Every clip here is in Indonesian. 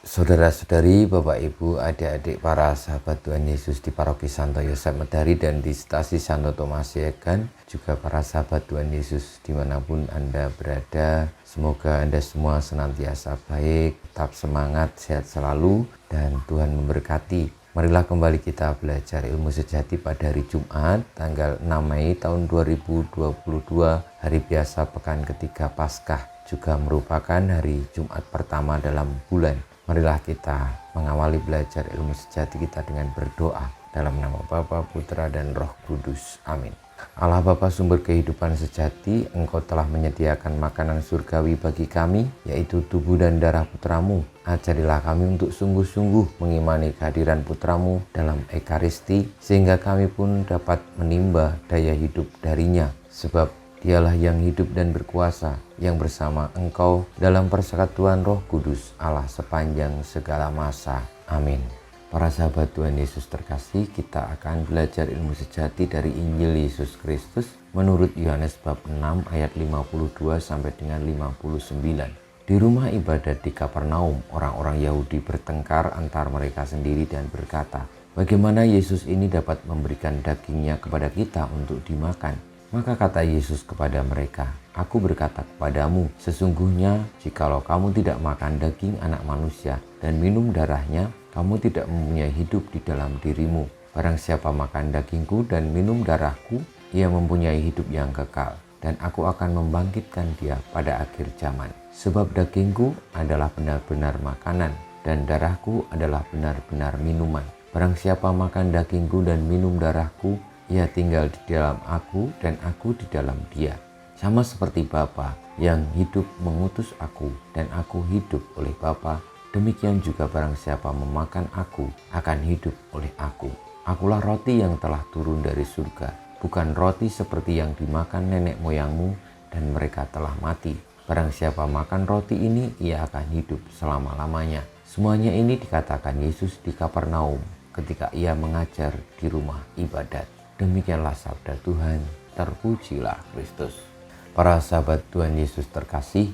Saudara-saudari, Bapak Ibu, adik-adik para sahabat Tuhan Yesus di Paroki Santo Yosef Medari dan di Stasi Santo Tomas Yegan, juga para sahabat Tuhan Yesus dimanapun Anda berada. Semoga Anda semua senantiasa baik, tetap semangat, sehat selalu, dan Tuhan memberkati. Marilah kembali kita belajar ilmu sejati pada hari Jumat, tanggal 6 Mei tahun 2022, hari biasa pekan ketiga Paskah, juga merupakan hari Jumat pertama dalam bulan. Marilah kita mengawali belajar ilmu sejati kita dengan berdoa dalam nama Bapa, Putra, dan Roh Kudus. Amin. Allah Bapa sumber kehidupan sejati, Engkau telah menyediakan makanan surgawi bagi kami, yaitu tubuh dan darah Putramu. Ajarilah kami untuk sungguh-sungguh mengimani kehadiran Putramu dalam Ekaristi, sehingga kami pun dapat menimba daya hidup darinya. Sebab Dialah yang hidup dan berkuasa, yang bersama Engkau dalam persekutuan Roh Kudus, Allah sepanjang segala masa. Amin. Para sahabat Tuhan Yesus terkasih, kita akan belajar ilmu sejati dari Injil Yesus Kristus menurut Yohanes bab 6 ayat 52 sampai dengan 59. Di rumah ibadat di Kapernaum, orang-orang Yahudi bertengkar antar mereka sendiri dan berkata, "Bagaimana Yesus ini dapat memberikan dagingnya kepada kita untuk dimakan?" Maka kata Yesus kepada mereka, "Aku berkata kepadamu, sesungguhnya jikalau kamu tidak makan daging anak manusia dan minum darahnya, kamu tidak mempunyai hidup di dalam dirimu. Barang siapa makan dagingku dan minum darahku, ia mempunyai hidup yang kekal, dan aku akan membangkitkan dia pada akhir zaman. Sebab dagingku adalah benar-benar makanan, dan darahku adalah benar-benar minuman. Barang siapa makan dagingku dan minum darahku, ia tinggal di dalam aku dan aku di dalam dia. Sama seperti Bapa yang hidup mengutus aku dan aku hidup oleh Bapa, demikian juga barang siapa memakan aku akan hidup oleh aku. Akulah roti yang telah turun dari surga, bukan roti seperti yang dimakan nenek moyangmu dan mereka telah mati. Barang siapa makan roti ini, ia akan hidup selama-lamanya." Semuanya ini dikatakan Yesus di Kapernaum ketika ia mengajar di rumah ibadat. Demikianlah sabda Tuhan, terpujilah Kristus. Para sahabat Tuhan Yesus terkasih,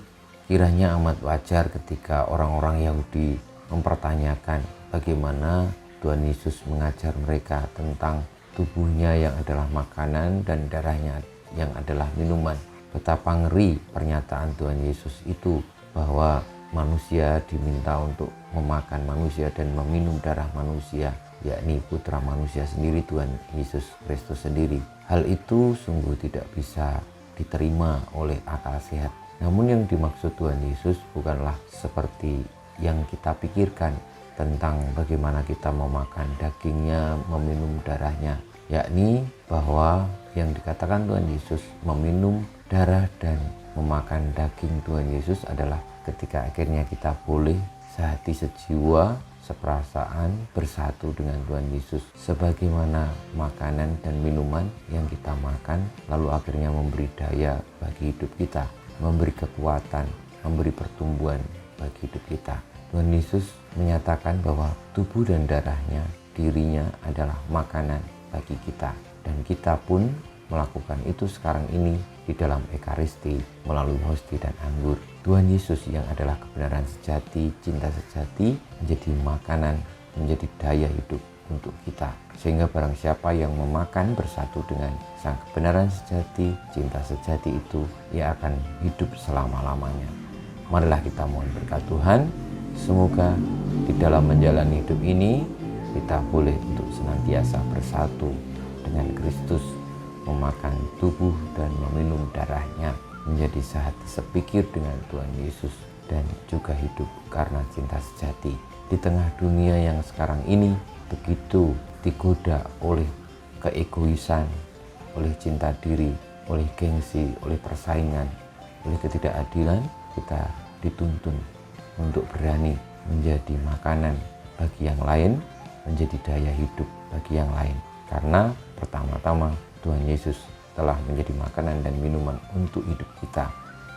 kiranya amat wajar ketika orang-orang Yahudi mempertanyakan bagaimana Tuhan Yesus mengajar mereka tentang tubuhnya yang adalah makanan dan darahnya yang adalah minuman. Betapa ngeri pernyataan Tuhan Yesus itu, bahwa manusia diminta untuk memakan manusia dan meminum darah manusia, yakni putra manusia sendiri, Tuhan Yesus Kristus sendiri. Hal itu sungguh tidak bisa diterima oleh akal sehat. Namun yang dimaksud Tuhan Yesus bukanlah seperti yang kita pikirkan tentang bagaimana kita memakan dagingnya, meminum darahnya, yakni bahwa yang dikatakan Tuhan Yesus meminum darah dan memakan daging Tuhan Yesus adalah ketika akhirnya kita boleh sehati sejiwa seperasaan bersatu dengan Tuhan Yesus, sebagaimana makanan dan minuman yang kita makan lalu akhirnya memberi daya bagi hidup kita, memberi kekuatan, memberi pertumbuhan bagi hidup kita. Tuhan Yesus menyatakan bahwa tubuh dan darahnya, dirinya adalah makanan bagi kita, dan kita pun melakukan itu sekarang ini di dalam Ekaristi melalui hosti dan anggur. Tuhan Yesus yang adalah kebenaran sejati, cinta sejati, menjadi makanan, menjadi daya hidup untuk kita. Sehingga barang siapa yang memakan bersatu dengan sang kebenaran sejati, cinta sejati itu, ia akan hidup selama-lamanya. Marilah kita mohon berkat Tuhan. Semoga di dalam menjalani hidup ini kita boleh untuk senantiasa bersatu dengan Kristus, memakan tubuh dan meminum darahnya, menjadi sehati sepikir dengan Tuhan Yesus, dan juga hidup karena cinta sejati. Di tengah dunia yang sekarang ini begitu digoda oleh keegoisan, oleh cinta diri, oleh gengsi, oleh persaingan, oleh ketidakadilan, kita dituntun untuk berani menjadi makanan bagi yang lain, menjadi daya hidup bagi yang lain. Karena pertama-tama Tuhan Yesus telah menjadi makanan dan minuman untuk hidup kita,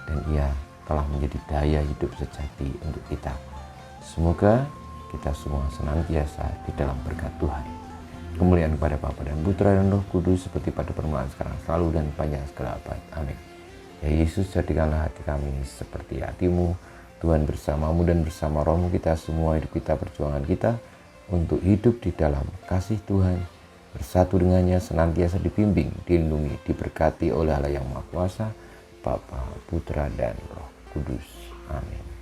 dan ia telah menjadi daya hidup sejati untuk kita. Semoga kita semua senantiasa di dalam berkat Tuhan. Kemuliaan kepada Bapa dan Putra dan Roh Kudus, seperti pada permulaan, sekarang, selalu, dan panjang segala abad. Amin. Ya Yesus, jadikanlah hati kami seperti hati-Mu, Tuhan bersamamu dan bersama rohmu kita semua, hidup kita, perjuangan kita untuk hidup di dalam kasih Tuhan, bersatu dengannya, senantiasa dibimbing, dilindungi, diberkati oleh Allah yang Maha Kuasa, Bapa, Putra, dan Roh Kudus. Amin.